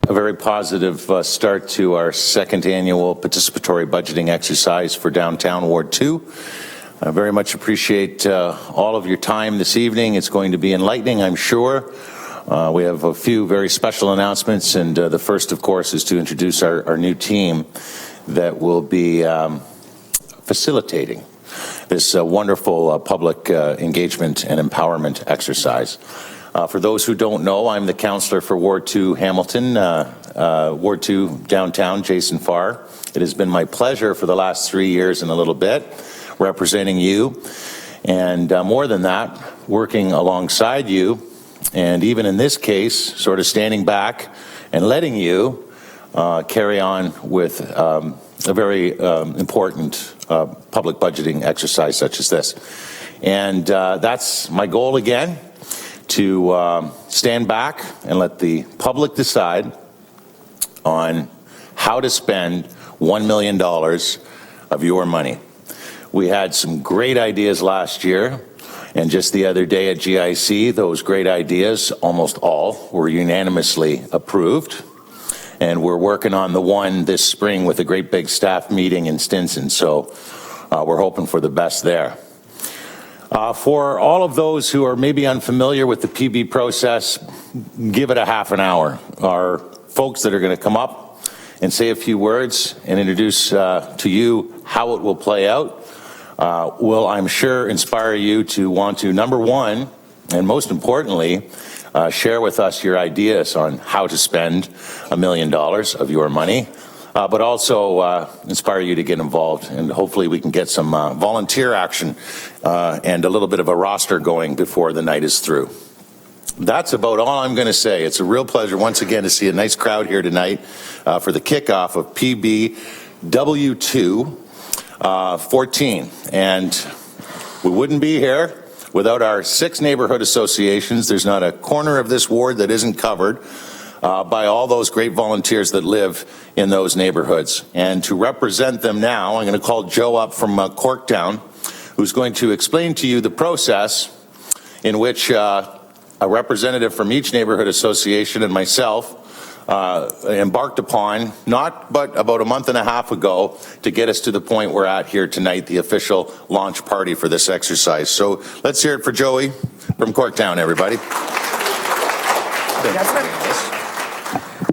a very positive start to our second annual participatory budgeting exercise for downtown Ward 2. I very much appreciate all of your time this evening. It's going to be enlightening, I'm sure. We have a few very special announcements, and the first, of course, is to introduce our new team that will be facilitating this wonderful public engagement and empowerment exercise. For those who don't know, I'm the councillor for Ward 2 Hamilton, Ward 2 downtown, Jason Farr. It has been my pleasure for the last 3 years and a little bit representing you, and more than that, working alongside you, and even in this case, sort of standing back and letting you carry on with a very important public budgeting exercise such as this. And that's my goal again, to stand back and let the public decide on how to spend $1 million of your money. We had some great ideas last year, and just the other day at GIC, those great ideas, almost all, were unanimously approved. And we're working on the one this spring with a great big staff meeting in Stinson, so we're hoping for the best there. For all of those who are maybe unfamiliar with the PB process, give it a half an hour. Our folks that are going to come up and say a few words and introduce to you how it will play out will, I'm sure, inspire you to want to, number one, and most importantly, share with us your ideas on how to spend $1 million of your money. But also inspire you to get involved, and hopefully we can get some volunteer action and a little bit of a roster going before the night is through. That's about all I'm going to say. It's a real pleasure once again to see a nice crowd here tonight for the kickoff of PBW2 14. And we wouldn't be here without our 6 neighborhood associations. There's not a corner of this ward that isn't covered by all those great volunteers that live in those neighborhoods. And to represent them now, I'm going to call Joe up from Corktown, who's going to explain to you the process in which a representative from each neighborhood association and myself embarked upon, not but about a month and a half ago, to get us to the point we're at here tonight, the official launch party for this exercise. So let's hear it for Joey from Corktown, everybody.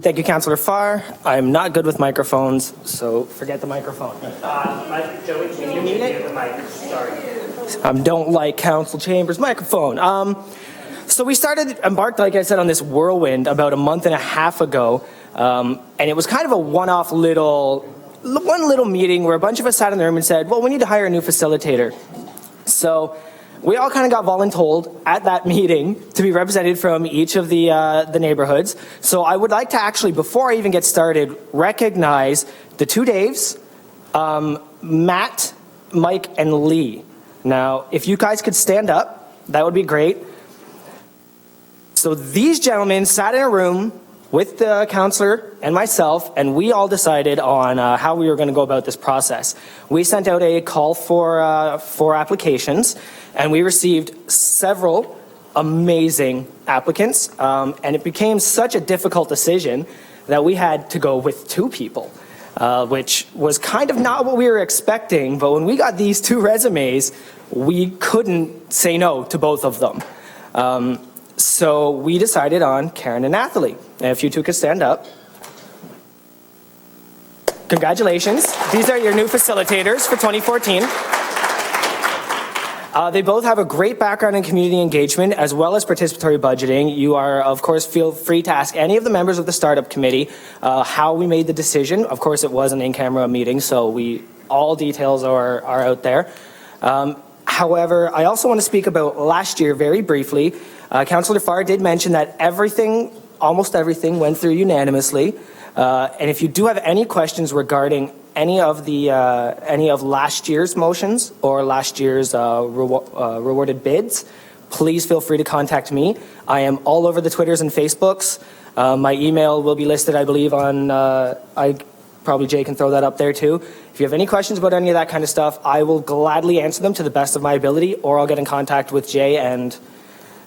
Thank you, Councillor Farr. I'm not good with microphones, so forget the microphone. Joey, can you mute it? The mic. Sorry. Don't like Council Chambers' microphone. So we embarked, like I said, on this whirlwind about a month and a half ago, and it was kind of a one-off one little meeting where a bunch of us sat in the room and said, well, we need to hire a new facilitator. So we all kind of got voluntold at that meeting to be represented from each of the neighborhoods. So I would like to actually, before I even get started, recognize the 2 Daves, Matt, Mike, and Lee. Now, if you guys could stand up, that would be great. So these gentlemen sat in a room with the councillor and myself, and we all decided on how we were going to go about this process. We sent out a call for applications, and we received several amazing applicants, and it became such a difficult decision that we had to go with 2 people, which was kind of not what we were expecting, but when we got these 2 resumes, we couldn't say no to both of them. So we decided on Karen and Nathalie. And if you 2 could stand up. Congratulations. These are your new facilitators for 2014. They both have a great background in community engagement as well as participatory budgeting. You are, of course, feel free to ask any of the members of the startup committee how we made the decision. Of course, it was an in-camera meeting, so all details are out there. However, I also want to speak about last year very briefly. Councillor Farr did mention that almost everything went through unanimously. And if you do have any questions regarding any of last year's motions or last year's rewarded bids, please feel free to contact me. I am all over the Twitters and Facebooks. My email will be listed, I believe, on, probably Jay can throw that up there too. If you have any questions about any of that kind of stuff, I will gladly answer them to the best of my ability, or I'll get in contact with Jay and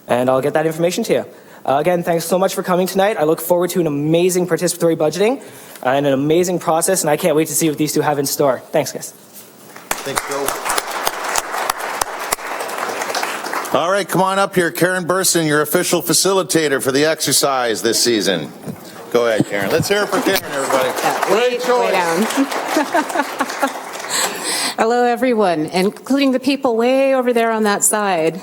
and I'll get that information to you. Again, thanks so much for coming tonight. I look forward to an amazing participatory budgeting and an amazing process, and I can't wait to see what these two have in store. Thanks, guys. Thanks, Joe. All right, come on up here. Karen Burson, your official facilitator for the exercise this season. Go ahead, Karen. Let's hear it for Karen, everybody. Way down. Hello, everyone, including the people way over there on that side.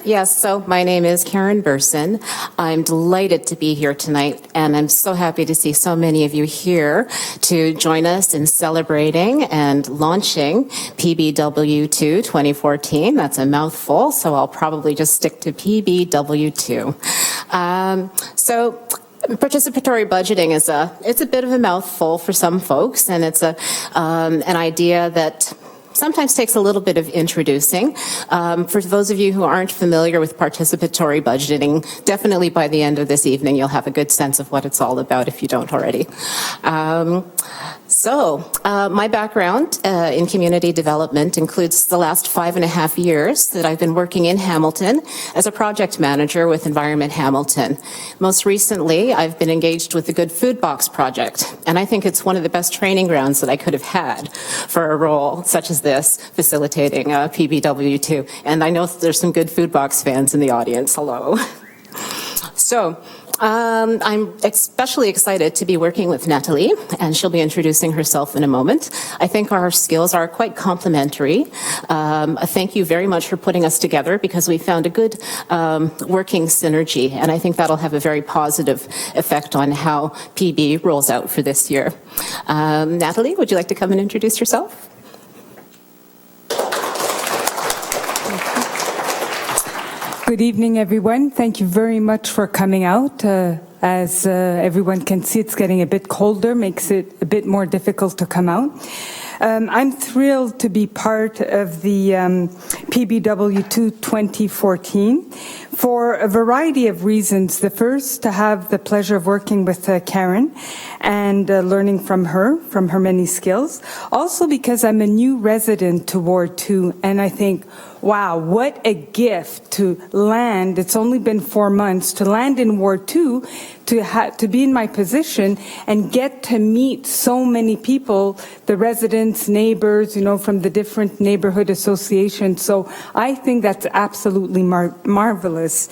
Yes, so my name is Karen Burson. I'm delighted to be here tonight, and I'm so happy to see so many of you here to join us in celebrating and launching PBW2 2014. That's a mouthful, so I'll probably just stick to PBW2. Participatory budgeting it's a bit of a mouthful for some folks, and it's an idea that sometimes takes a little bit of introducing. For those of you who aren't familiar with participatory budgeting, definitely by the end of this evening, you'll have a good sense of what it's all about if you don't already. My background in community development includes the last 5.5 years that I've been working in Hamilton as a project manager with Environment Hamilton. Most recently, I've been engaged with the Good Food Box project, and I think it's one of the best training grounds that I could have had for a role such as this, facilitating PBW2. And I know there's some Good Food Box fans in the audience. Hello. I'm especially excited to be working with Natalie, and she'll be introducing herself in a moment. I think our skills are quite complementary. Thank you very much for putting us together, because we found a good working synergy, and I think that'll have a very positive effect on how PB rolls out for this year. Natalie, would you like to come and introduce yourself? Good evening, everyone. Thank you very much for coming out. As everyone can see, it's getting a bit colder, makes it a bit more difficult to come out. I'm thrilled to be part of the PBW2 2014 for a variety of reasons. The first, to have the pleasure of working with Karen and learning from her many skills. Also because I'm a new resident to Ward 2, and I think, wow, what a gift to land. It's only been 4 months to land in Ward 2, to be in my position and get to meet so many people, the residents, neighbors, from the different neighborhood associations. So I think that's absolutely marvelous.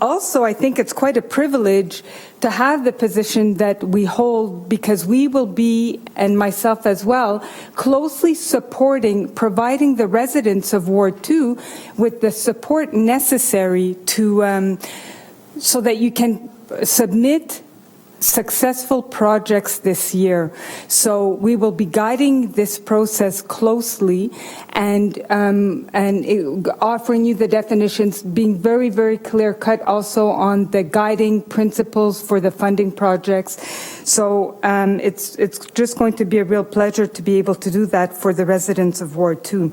Also, I think it's quite a privilege to have the position that we hold, because we will be, and myself as well, closely providing the residents of Ward 2 with the support necessary to, so that you can submit successful projects this year. So we will be guiding this process closely and offering you the definitions, being very, very clear cut also on the guiding principles for the funding projects. So it's just going to be a real pleasure to be able to do that for the residents of Ward 2.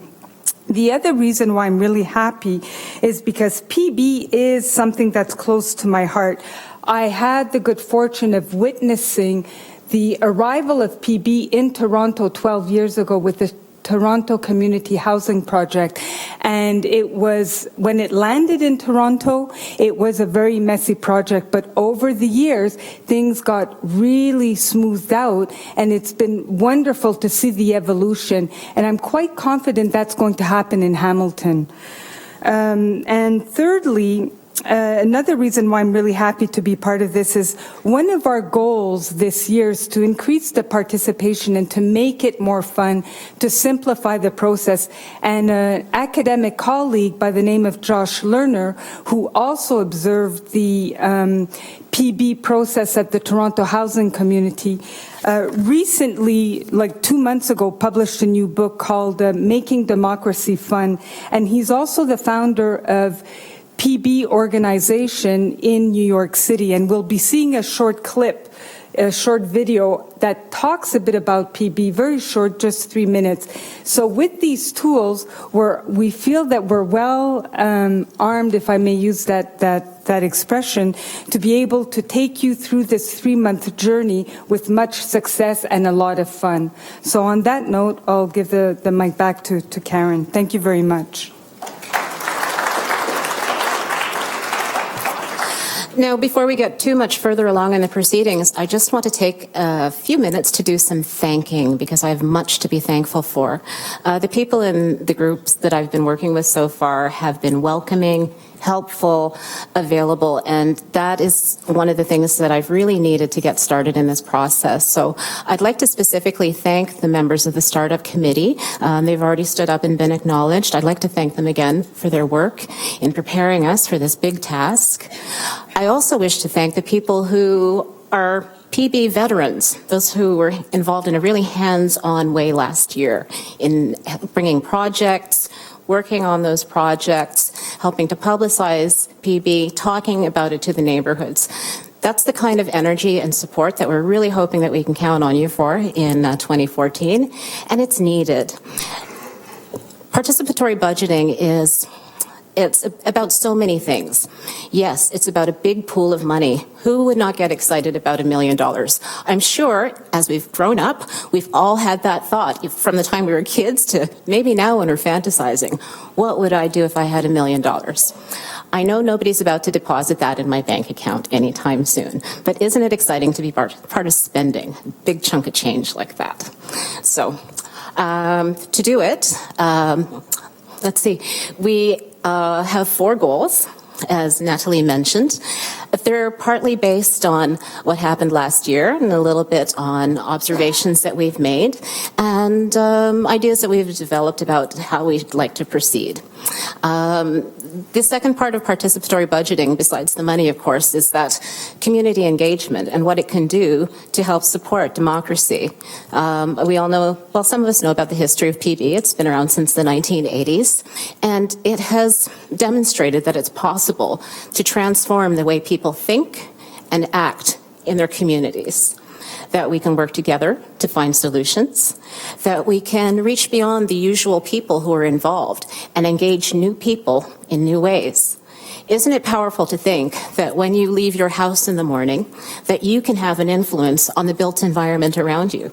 The other reason why I'm really happy is because PB is something that's close to my heart. I had the good fortune of witnessing the arrival of PB in Toronto 12 years ago with the Toronto Community Housing Project. And it was, when it landed in Toronto, it was a very messy project. But over the years, things got really smoothed out, and it's been wonderful to see the evolution. And I'm quite confident that's going to happen in Hamilton. And thirdly, another reason why I'm really happy to be part of this is one of our goals this year is to increase the participation and to make it more fun, to simplify the process. And an academic colleague by the name of Josh Lerner, who also observed the PB process at the Toronto housing community, recently, like 2 months ago, published a new book called Making Democracy Fun. And he's also the founder of PB organization in New York City, and we'll be seeing a short clip, a short video that talks a bit about PB, very short, just 3 minutes. So with these tools, we feel that we're well armed, if I may use that expression, to be able to take you through this 3-month journey with much success and a lot of fun. So on that note, I'll give the mic back to Karen. Thank you very much. Now, before we get too much further along in the proceedings, I just want to take a few minutes to do some thanking because I have much to be thankful for. The people in the groups that I've been working with so far have been welcoming, helpful, available, and that is one of the things that I've really needed to get started in this process. So I'd like to specifically thank the members of the Startup Committee. They've already stood up and been acknowledged. I'd like to thank them again for their work in preparing us for this big task. I also wish to thank the people who are PB veterans, those who were involved in a really hands-on way last year in bringing projects, working on those projects, helping to publicize PB, talking about it to the neighborhoods. That's the kind of energy and support that we're really hoping that we can count on you for in 2014, and it's needed. Participatory budgeting it's about so many things. Yes, it's about a big pool of money. Who would not get excited about $1 million? I'm sure, as we've grown up, we've all had that thought from the time we were kids to maybe now when we're fantasizing. What would I do if I had $1 million? I know nobody's about to deposit that in my bank account anytime soon, but isn't it exciting to be part of spending a big chunk of change like that? So, to do it, let's see, we have 4 goals, as Natalie mentioned. They're partly based on what happened last year and a little bit on observations that we've made and ideas that we've developed about how we'd like to proceed. The second part of participatory budgeting, besides the money, of course, is that community engagement and what it can do to help support democracy. We all know, well, some of us know about the history of PB. It's been around since the 1980s, and it has demonstrated that it's possible to transform the way people think and act in their communities. That we can work together to find solutions, that we can reach beyond the usual people who are involved and engage new people in new ways. Isn't it powerful to think that when you leave your house in the morning, that you can have an influence on the built environment around you?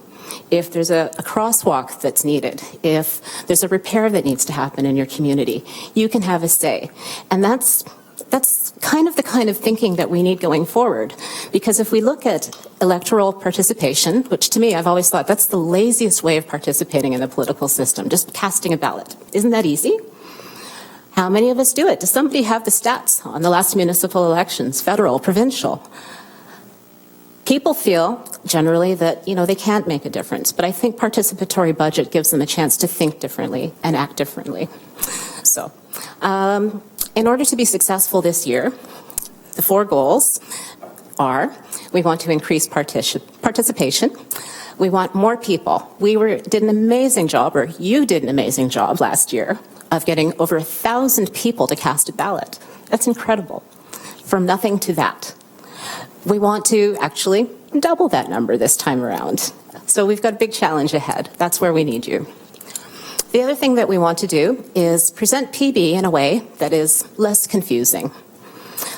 If there's a crosswalk that's needed, if there's a repair that needs to happen in your community, you can have a say. And that's kind of the kind of thinking that we need going forward. Because if we look at electoral participation, which to me, I've always thought that's the laziest way of participating in the political system, just casting a ballot. Isn't that easy? How many of us do it? Does somebody have the stats on the last municipal elections, federal, provincial? People feel generally that, they can't make a difference, but I think participatory budget gives them a chance to think differently and act differently. So, in order to be successful this year, the 4 goals are, we want to increase participation. We want more people. Did an amazing job, or you did an amazing job last year of getting over 1,000 people to cast a ballot. That's incredible. From nothing to that. We want to actually double that number this time around. So we've got a big challenge ahead. That's where we need you. The other thing that we want to do is present PB in a way that is less confusing.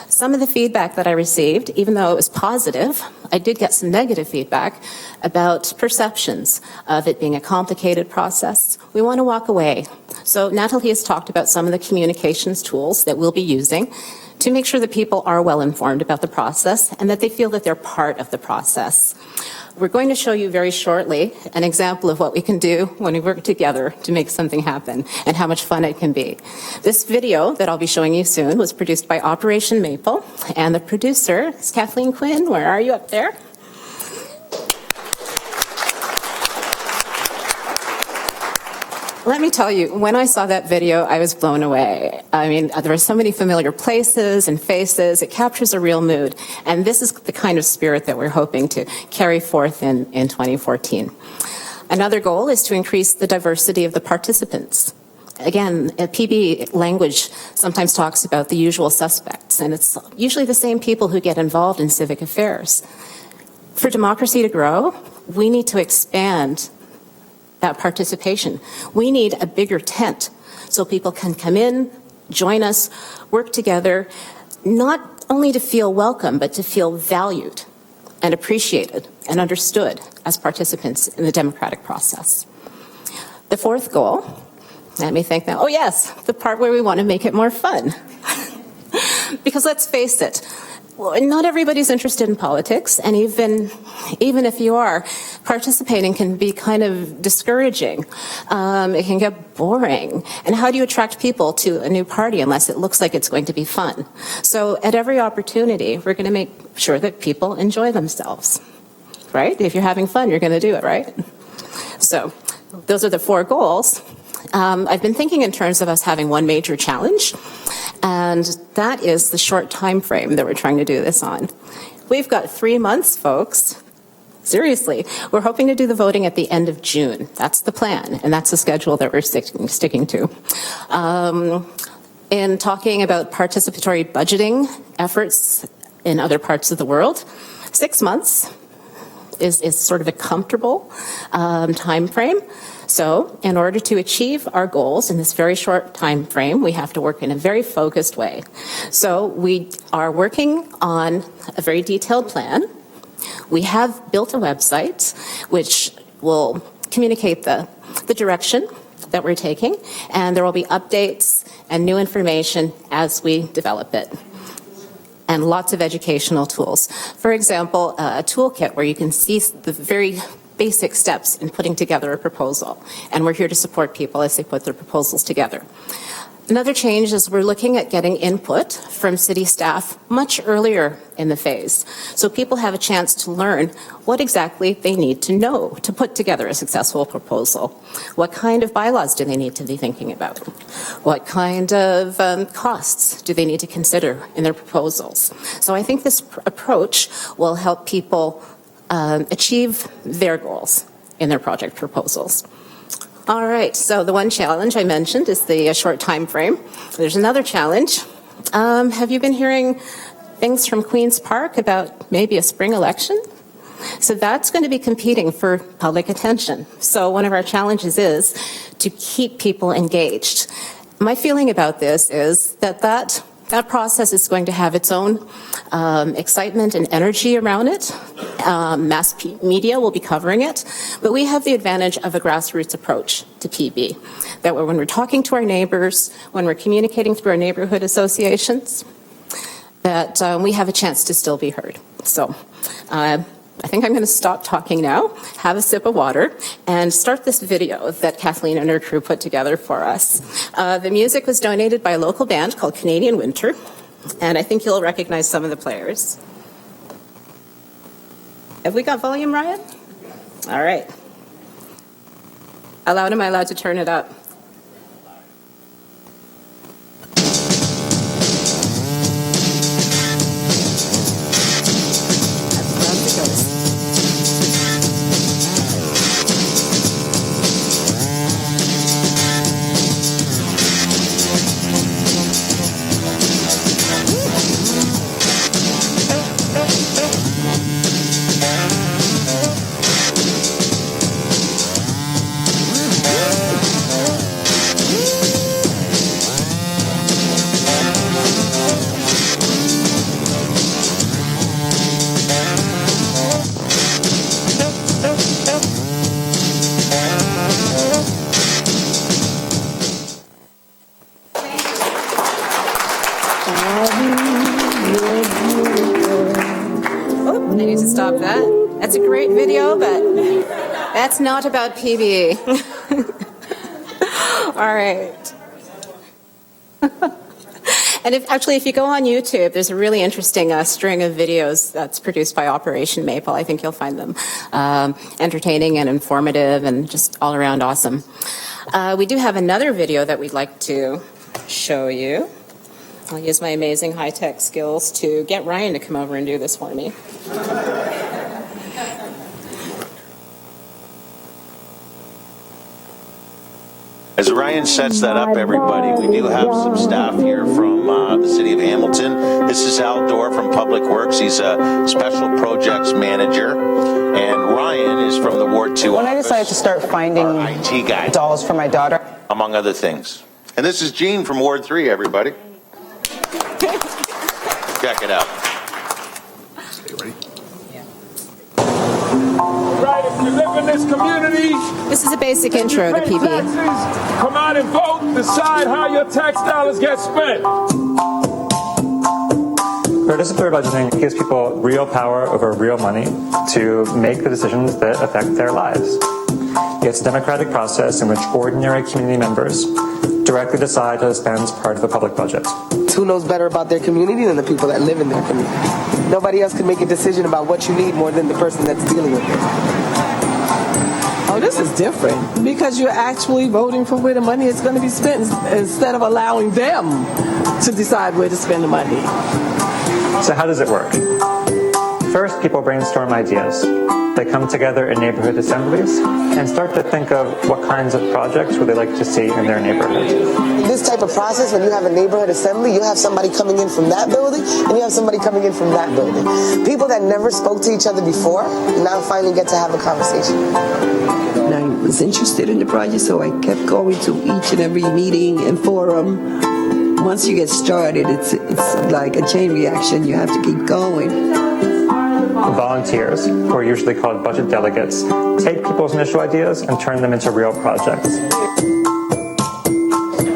Some of the feedback that I received, even though it was positive, I did get some negative feedback about perceptions of it being a complicated process. We want to walk away. So Natalie has talked about some of the communications tools that we'll be using to make sure that people are well informed about the process and that they feel that they're part of the process. We're going to show you very shortly an example of what we can do when we work together to make something happen and how much fun it can be. This video that I'll be showing you soon was produced by Operation Maple, and the producer is Kathleen Quinn. Where are you up there? Let me tell you, when I saw that video, I was blown away. I mean, there were so many familiar places and faces. It captures a real mood. And this is the kind of spirit that we're hoping to carry forth in 2014. Another goal is to increase the diversity of the participants. Again, PB language sometimes talks about the usual suspects, and it's usually the same people who get involved in civic affairs. For democracy to grow, we need to expand that participation. We need a bigger tent so people can come in, join us, work together, not only to feel welcome, but to feel valued and appreciated and understood as participants in the democratic process. The 4th goal, let me think now, oh yes, the part where we want to make it more fun. Because let's face it, not everybody's interested in politics, and even if you are, participating can be kind of discouraging. It can get boring. And how do you attract people to a new party unless it looks like it's going to be fun? So at every opportunity, we're going to make sure that people enjoy themselves, right? If you're having fun, you're going to do it, right? So those are the 4 goals. I've been thinking in terms of us having one major challenge, and that is the short time frame that we're trying to do this on. We've got 3 months, folks. Seriously, we're hoping to do the voting at the end of June. That's the plan, and that's the schedule that we're sticking to. In talking about participatory budgeting efforts in other parts of the world, 6 months is sort of a comfortable time frame. So in order to achieve our goals in this very short time frame, we have to work in a very focused way. So we are working on a very detailed plan. We have built a website which will communicate the direction that we're taking, and there will be updates and new information as we develop it. And lots of educational tools. For example, a toolkit where you can see the very basic steps in putting together a proposal. And we're here to support people as they put their proposals together. Another change is we're looking at getting input from city staff much earlier in the phase. So people have a chance to learn what exactly they need to know to put together a successful proposal. What kind of bylaws do they need to be thinking about? What kind of costs do they need to consider in their proposals? So I think this approach will help people achieve their goals in their project proposals. All right, so the one challenge I mentioned is the short time frame. There's another challenge. Have you been hearing things from Queen's Park about maybe a spring election? So that's going to be competing for public attention. So one of our challenges is to keep people engaged. My feeling about this is that process is going to have its own excitement and energy around it. Mass media will be covering it, but we have the advantage of a grassroots approach to PB. That when we're talking to our neighbors, when we're communicating through our neighborhood associations, that we have a chance to still be heard. So I think I'm going to stop talking now, have a sip of water, and start this video that Kathleen and her crew put together for us. The music was donated by a local band called Canadian Winter, and I think you'll recognize some of the players. Have we got volume, Ryan? All right. How loud am I allowed to turn it up? I need to stop that. That's a great video, but that's not about PB. All right. And if you go on YouTube, there's a really interesting string of videos that's produced by Operation Maple. I think you'll find them entertaining and informative and just all around awesome. We do have another video that we'd like to show you. I'll use my amazing high-tech skills to get Ryan to come over and do this for me. As Ryan sets that up, everybody, we do have some staff here from the city of Hamilton. This is Al Dorr from Public Works. He's a special projects manager. And Ryan is from the Ward 2 When office. I decided to start finding IT guy, dolls for my daughter, among other things. And this is Gene from Ward 3, everybody. Check it out. Stay ready. Right, if you live in this community, This is a basic intro to pay PB. taxes, come out and vote, decide how your tax dollars get spent. Participatory budgeting gives people real power over real money to make the decisions that affect their lives. It's a democratic process in which ordinary community members directly decide how to spend part of the public budget. Who knows better about their community than the people that live in their community? Nobody else can make a decision about what you need more than the person that's dealing with it. Oh, this is different because you're actually voting for where the money is going to be spent instead of allowing them to decide where to spend the money. So how does it work? First, people brainstorm ideas. They come together in neighborhood assemblies and start to think of what kinds of projects would they like to see in their neighborhood. This type of process, when you have a neighborhood assembly, you have somebody coming in from that building and you have somebody coming in from that building. People that never spoke to each other before now finally get to have a conversation. And I was interested in the project, so I kept going to each and every meeting and forum. Once you get started, it's like a chain reaction. You have to keep going. Volunteers, who are usually called budget delegates, take people's initial ideas and turn them into real projects.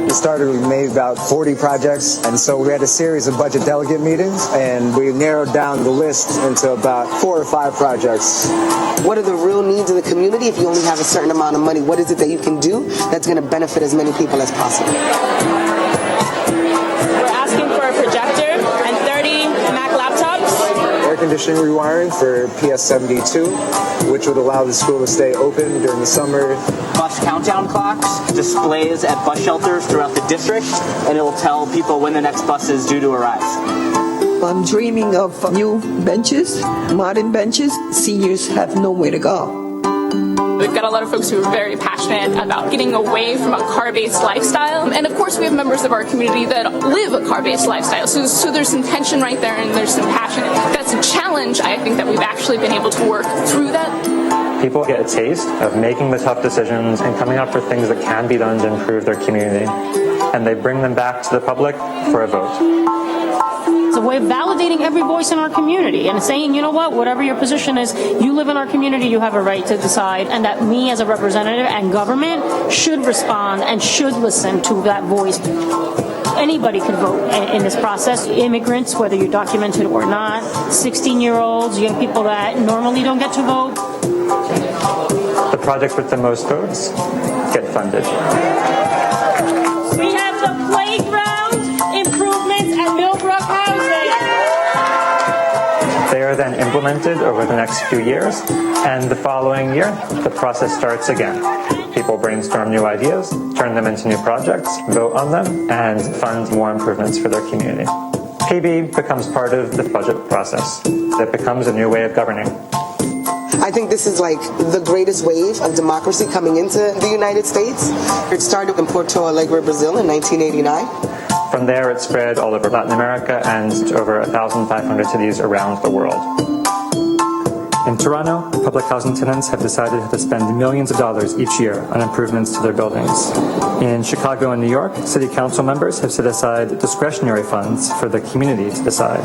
We started, we made about 40 projects, and so we had a series of budget delegate meetings, and we narrowed down the list into about 4 or 5 projects. What are the real needs of the community if you only have a certain amount of money? What is it that you can do that's going to benefit as many people as possible? We're asking for a projector and 30 Mac laptops. Air conditioning rewiring for PS72, which would allow the school to stay open during the summer. Bus countdown clocks, displays at bus shelters throughout the district, and it will tell people when the next bus is due to arrive. I'm dreaming of new benches, modern benches. Seniors have nowhere to go. We've got a lot of folks who are very passionate about getting away from a car-based lifestyle. And of course, we have members of our community that live a car-based lifestyle. So there's some tension right there and there's some passion. That's a challenge, I think, that we've actually been able to work through that. People get a taste of making the tough decisions and coming up with things that can be done to improve their community. And they bring them back to the public for a vote. It's a way of validating every voice in our community and saying, you know what, whatever your position is, you live in our community, you have a right to decide, and that me as a representative and government should respond and should listen to that voice. Anybody can vote in this process. Immigrants, whether you're documented or not, 16-year-olds, young people that normally don't get to vote. The projects with the most votes get funded. We have the playground improvements at Millbrook Housing. They are then implemented over the next few years, and the following year, the process starts again. People brainstorm new ideas, turn them into new projects, vote on them, and fund more improvements for their community. PB becomes part of the budget process. It becomes a new way of governing. I think this is like the greatest wave of democracy coming into the United States. It started in Porto Alegre, Brazil in 1989. From there, it spread all over Latin America and over 1,500 cities around the world. In Toronto, public housing tenants have decided to spend millions of dollars each year on improvements to their buildings. In Chicago and New York, city council members have set aside discretionary funds for the community to decide.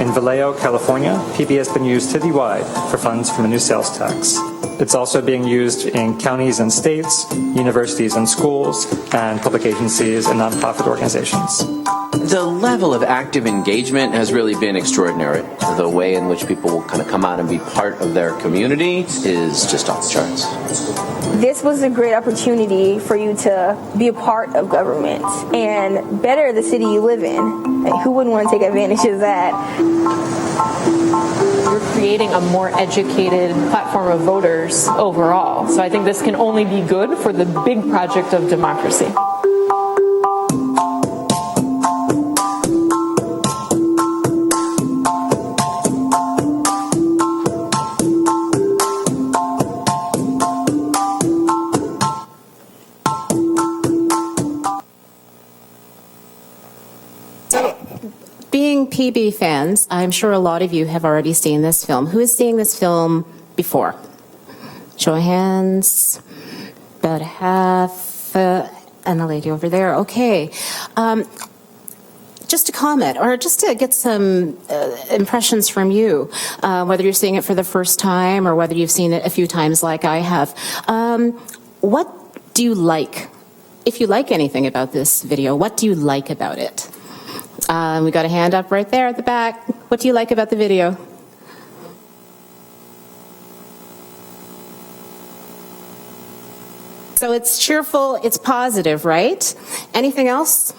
In Vallejo, California, PB has been used citywide for funds from a new sales tax. It's also being used in counties and states, universities and schools, and public agencies and nonprofit organizations. The level of active engagement has really been extraordinary. The way in which people will kind of come out and be part of their community is just off the charts. This was a great opportunity for you to be a part of government and better the city you live in. Like, who wouldn't want to take advantage of that? We're creating a more educated platform of voters overall. So I think this can only be good for the big project of democracy. Being PB fans, I'm sure a lot of you have already seen this film. Who has seen this film before? Show of hands. About half. And the lady over there. Okay. Just a comment, or just to get some impressions from you, whether you're seeing it for the first time or whether you've seen it a few times like I have. What do you like? If you like anything about this video, what do you like about it? We got a hand up right there at the back. What do you like about the video? So it's cheerful, it's positive, right? Anything else?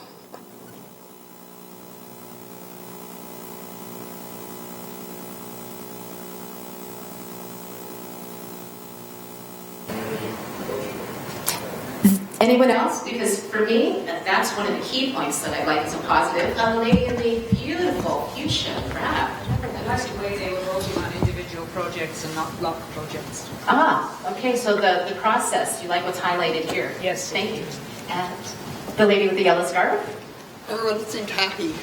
Anyone else? Because for me, that's one of the key points that I like as a positive. A lady in the beautiful fuchsia wrap. I like the way they were voting on individual projects and not block projects. Ah, okay, so the process, you like what's highlighted here? Yes. Thank you. And the lady with the yellow scarf? Everyone seemed happy.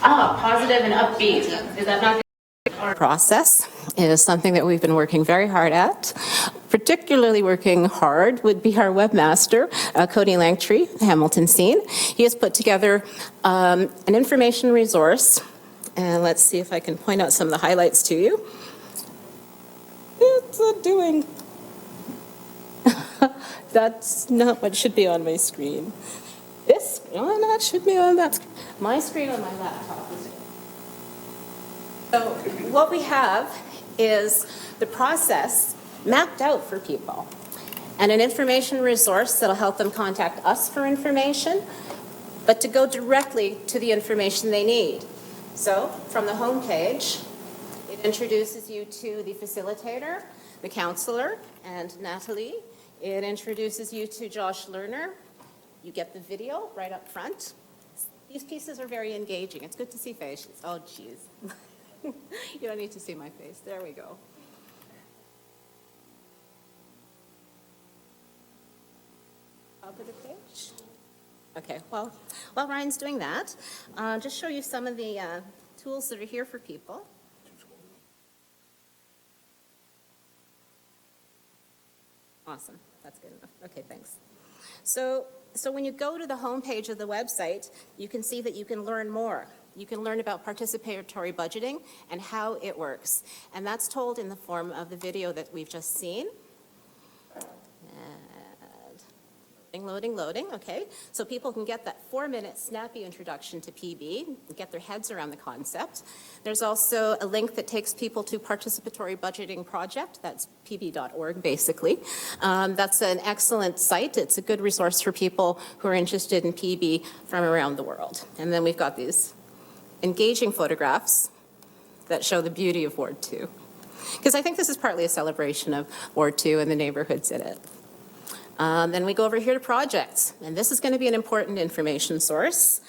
Ah, positive and upbeat. Is that not the process? Is something that we've been working very hard at. Particularly working hard would be our webmaster, Cody Langtree, Hamilton Scene. He has put together an information resource, and let's see if I can point out some of the highlights to you. What's it doing? That's not what should be on my screen. This, oh, that should be on that. My screen on my laptop is. So what we have is the process mapped out for people and an information resource that'll help them contact us for information, but to go directly to the information they need. So from the home page, it introduces you to the facilitator, the counselor, and Natalie. It introduces you to Josh Lerner. You get the video right up front. These pieces are very engaging. It's good to see faces. Oh, geez. You don't need to see my face. There we go. Top of the page. Okay, well, while Ryan's doing that, just show you some of the tools that are here for people. Awesome, that's good enough. Okay, thanks. So when you go to the home page of the website, you can see that you can learn more. You can learn about participatory budgeting and how it works. And that's told in the form of the video that we've just seen. And loading, okay. So people can get that 4-minute snappy introduction to PB, and get their heads around the concept. There's also a link that takes people to Participatory Budgeting Project. That's pb.org, basically. That's an excellent site. It's a good resource for people who are interested in PB from around the world. And then we've got these engaging photographs that show the beauty of Ward 2. Because I think this is partly a celebration of Ward 2 and the neighborhoods in it. Then we go over here to projects, and this is going to be an important information source,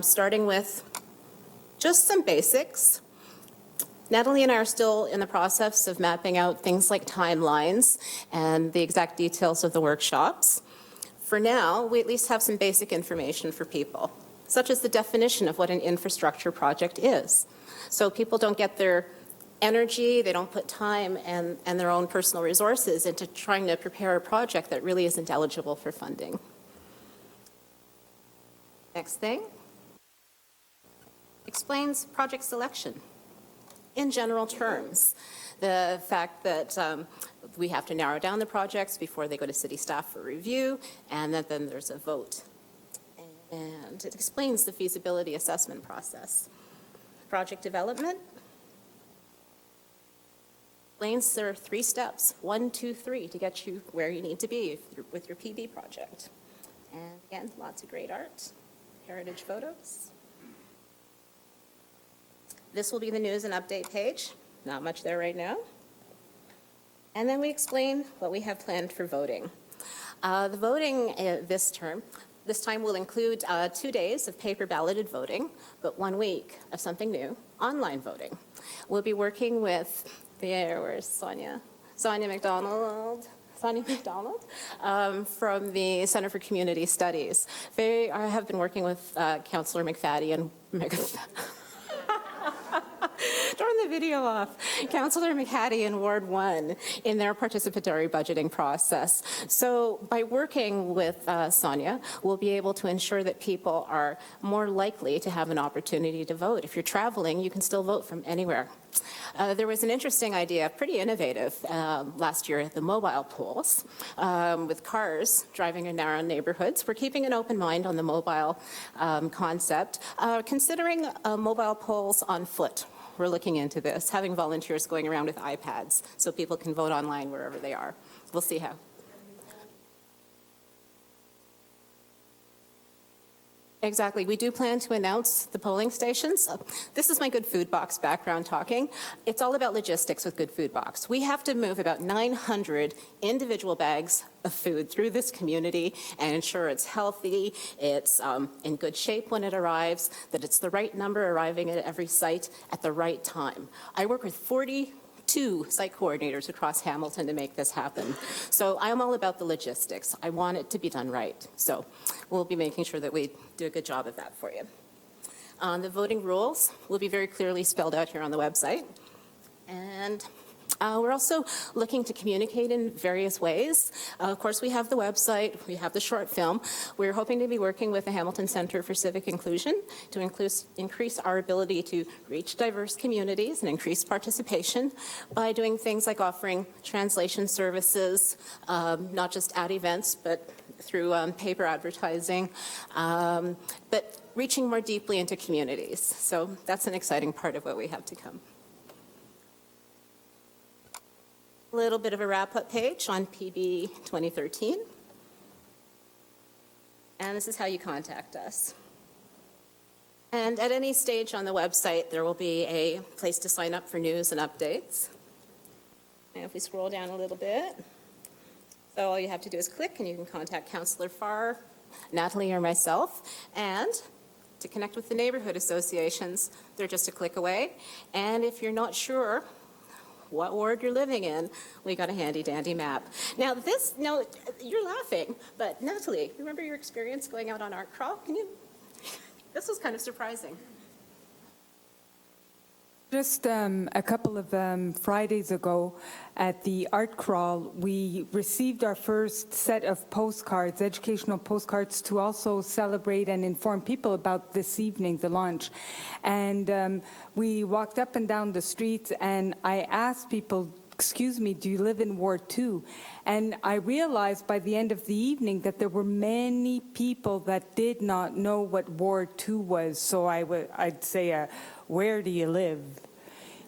starting with just some basics. Natalie and I are still in the process of mapping out things like timelines and the exact details of the workshops. For now, we at least have some basic information for people, such as the definition of what an infrastructure project is. So people don't get their energy, they don't put time and their own personal resources into trying to prepare a project that really isn't eligible for funding. Next thing, explains project selection in general terms. The fact that we have to narrow down the projects before they go to city staff for review, and that then there's a vote. And it explains the feasibility assessment process. Project development explains there are 3 steps, 1, 2, 3, to get you where you need to be with your PB project. And again, lots of great art, heritage photos. This will be the news and update page. Not much there right now. And then we explain what we have planned for voting. The voting this time will include 2 days of paper balloted voting, but 1 week of something new, online voting. We'll be working with where's Sonia? Sonia McDonald from the Center for Community Studies. They have been working with Councillor McFadden and during the video off. Councillor McHattie in Ward 1 in their participatory budgeting process. So by working with Sonia, we'll be able to ensure that people are more likely to have an opportunity to vote. If you're traveling, you can still vote from anywhere. There was an interesting idea, pretty innovative, last year at the mobile polls with cars driving in our neighborhoods. We're keeping an open mind on the mobile concept, considering mobile polls on foot. We're looking into this, having volunteers going around with iPads so people can vote online wherever they are. We'll see how. Exactly. We do plan to announce the polling stations. This is my Good Food Box background talking. It's all about logistics with Good Food Box. We have to move about 900 individual bags of food through this community and ensure it's healthy, it's in good shape when it arrives, that it's the right number arriving at every site at the right time. I work with 42 site coordinators across Hamilton to make this happen. So I'm all about the logistics. I want it to be done right. So we'll be making sure that we do a good job of that for you. The voting rules will be very clearly spelled out here on the website. And we're also looking to communicate in various ways. Of course, we have the website, we have the short film. We're hoping to be working with the Hamilton Centre for Civic Inclusion to increase our ability to reach diverse communities and increase participation by doing things like offering translation services, not just at events, but through paper advertising, but reaching more deeply into communities. So that's an exciting part of what we have to come. A little bit of a wrap-up page on PB 2013. And this is how you contact us. And at any stage on the website, there will be a place to sign up for news and updates. And if we scroll down a little bit, so all you have to do is click and you can contact Councillor Farr, Natalie, or myself. And to connect with the neighborhood associations, they're just a click away. And if you're not sure what ward you're living in, we got a handy dandy map. Now you're laughing, but Natalie, remember your experience going out on art crawl? This was kind of surprising. Just a couple of Fridays ago at the art crawl, we received our first set of postcards, educational postcards, to also celebrate and inform people about this evening, the launch. And we walked up and down the streets, and I asked people, excuse me, do you live in Ward 2? And I realized by the end of the evening that there were many people that did not know what Ward 2 was. So I'd say, where do you live?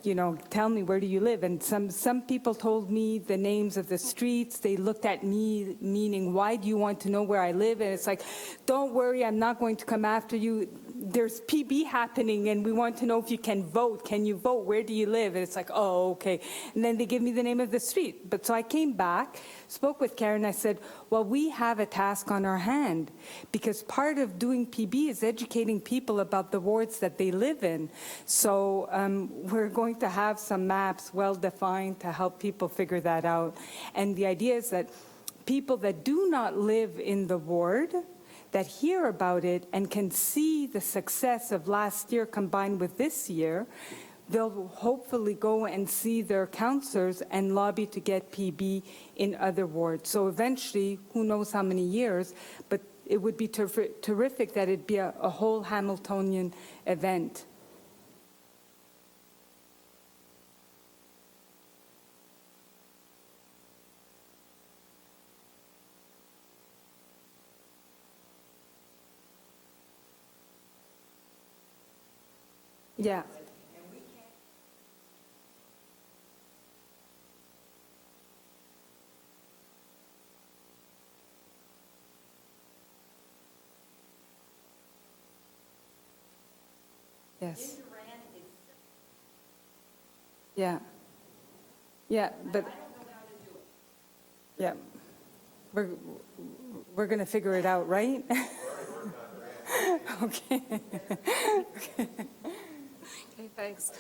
You know, tell me, where do you live? And some people told me the names of the streets. They looked at me, meaning, why do you want to know where I live? And it's like, don't worry, I'm not going to come after you. There's PB happening, and we want to know if you can vote. Can you vote? Where do you live? And it's like, oh, okay. And then they give me the name of the street. But so I came back, spoke with Karen. I said, well, we have a task on our hand, because part of doing PB is educating people about the wards that they live in. So we're going to have some maps well defined to help people figure that out. And the idea is that people that do not live in the ward, that hear about it and can see the success of last year combined with this year, they'll hopefully go and see their councillors and lobby to get PB in other wards. So eventually, who knows how many years, but it would be terrific that it'd be a whole Hamiltonian event. Yeah. Yes. Yeah. Yeah, but yeah, we're going to figure it out, right? Okay. Okay, thanks.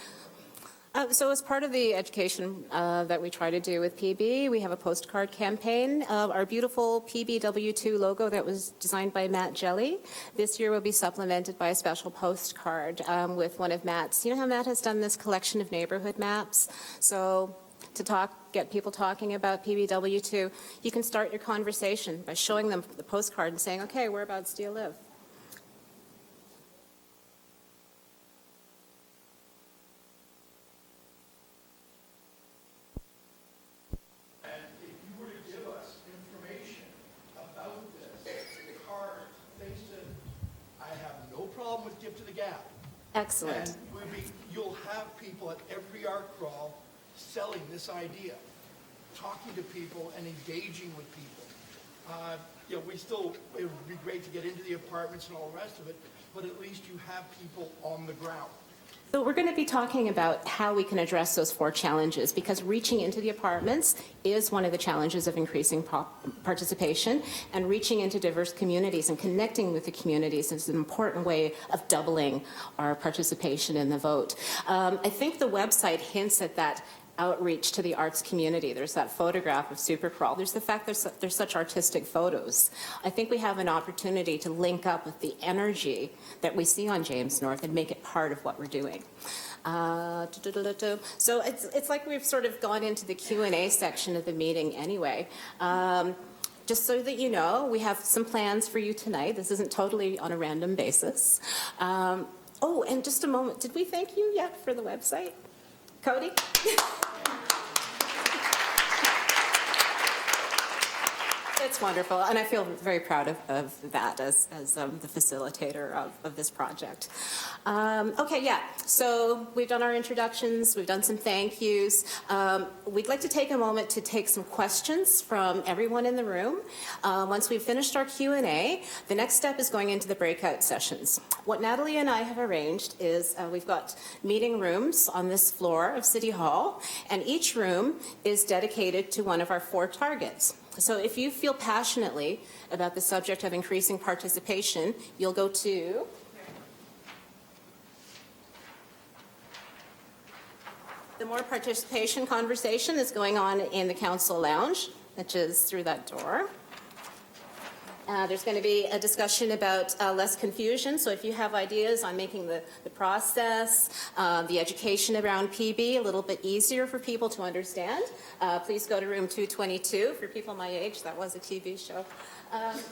So as part of the education that we try to do with PB, we have a postcard campaign. Our beautiful PBW2 logo that was designed by Matt Jelly this year will be supplemented by a special postcard with one of Matt's. You know how Matt has done this collection of neighborhood maps? So to get people talking about PBW2, you can start your conversation by showing them the postcard and saying, okay, whereabouts do you live? And if you were to give us information about this, cards, things that I have no problem with Give to the Gap. Excellent. And you'll have people at every art crawl selling this idea, talking to people and engaging with people. It would be great to get into the apartments and all the rest of it, but at least you have people on the ground. So we're going to be talking about how we can address those 4 challenges, because reaching into the apartments is one of the challenges of increasing participation, and reaching into diverse communities and connecting with the communities is an important way of doubling our participation in the vote. I think the website hints at that outreach to the arts community. There's that photograph of Supercrawl. There's the fact there's such artistic photos. I think we have an opportunity to link up with the energy that we see on James North and make it part of what we're doing. So it's like we've sort of gone into the Q&A section of the meeting anyway. Just so that you know, we have some plans for you tonight. This isn't totally on a random basis. Oh, and just a moment. Did we thank you yet for the website? Cody? It's wonderful, and I feel very proud of that as the facilitator of this project. Okay, yeah, so we've done our introductions, we've done some thank yous. We'd like to take a moment to take some questions from everyone in the room. Once we've finished our Q&A, the next step is going into the breakout sessions. What Natalie and I have arranged is we've got meeting rooms on this floor of City Hall, and each room is dedicated to one of our 4 targets. So if you feel passionately about the subject of increasing participation, you'll go to the more participation conversation is going on in the council lounge, which is through that door. There's going to be a discussion about less confusion. So if you have ideas on making the process, the education around PB a little bit easier for people to understand, please go to room 222. For people my age, that was a TV show.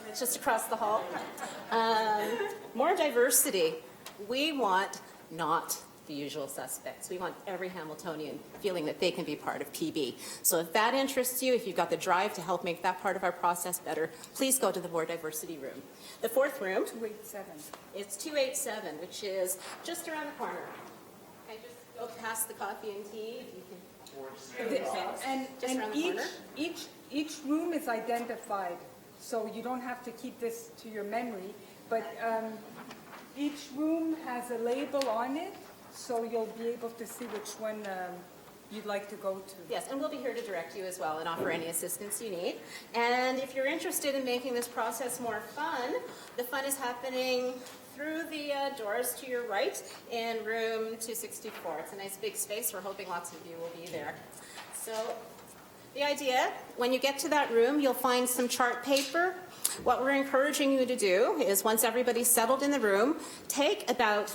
It's just across the hall. More diversity. We want not the usual suspects. We want every Hamiltonian feeling that they can be part of PB. So if that interests you, if you've got the drive to help make that part of our process better, please go to the more diversity room. The 4th room, 287. It's 287, which is just around the corner. I just go past the coffee and tea. You can each room is identified, so you don't have to keep this to your memory, but each room has a label on it, so you'll be able to see which one you'd like to go to. Yes, and we'll be here to direct you as well and offer any assistance you need. And if you're interested in making this process more fun, the fun is happening through the doors to your right in room 264. It's a nice big space. We're hoping lots of you will be there. So the idea, when you get to that room, you'll find some chart paper. What we're encouraging you to do is, once everybody's settled in the room, take about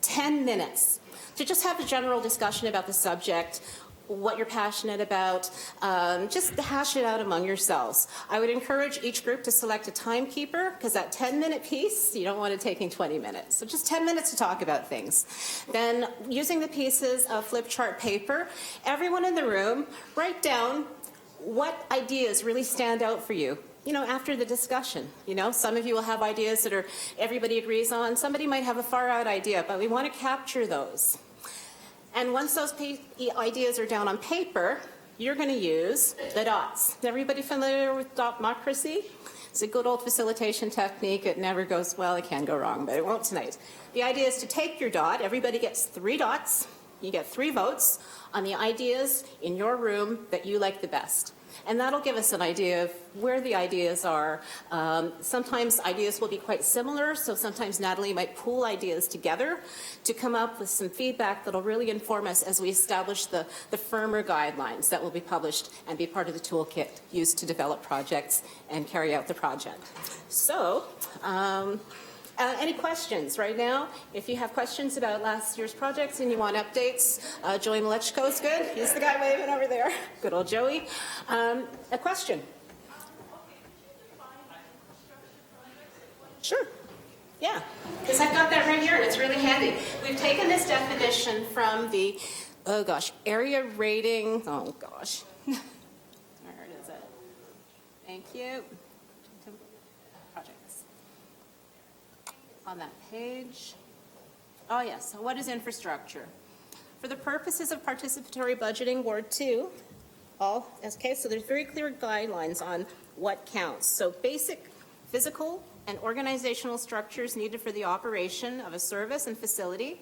10 minutes to just have a general discussion about the subject, what you're passionate about, just hash it out among yourselves. I would encourage each group to select a timekeeper, because that 10-minute piece, you don't want it taking 20 minutes. So just 10 minutes to talk about things. Then, using the pieces of flip chart paper, everyone in the room, write down what ideas really stand out for you. After the discussion, some of you will have ideas that everybody agrees on. Somebody might have a far out idea, but we want to capture those. And once those ideas are down on paper, you're going to use the dots. Is everybody familiar with dotmocracy? It's a good old facilitation technique. It never goes well. It can go wrong, but it won't tonight. The idea is to take your dot. Everybody gets 3 dots. You get 3 votes on the ideas in your room that you like the best. And that'll give us an idea of where the ideas are. Sometimes ideas will be quite similar, so sometimes Natalie might pool ideas together to come up with some feedback that'll really inform us as we establish the firmer guidelines that will be published and be part of the toolkit used to develop projects and carry out the project. So, any questions right now? If you have questions about last year's projects and you want updates, Joey Malechko is good. He's the guy waving over there. Good old Joey. A question? Sure. Yeah, because I've got that right here and it's really handy. We've taken this definition from the, oh gosh, area rating, oh gosh. Where is it? Thank you. Projects. On that page. Oh yes, so what is infrastructure? For the purposes of participatory budgeting, Ward 2, okay, so there's very clear guidelines on what counts. So basic physical and organizational structures needed for the operation of a service and facility.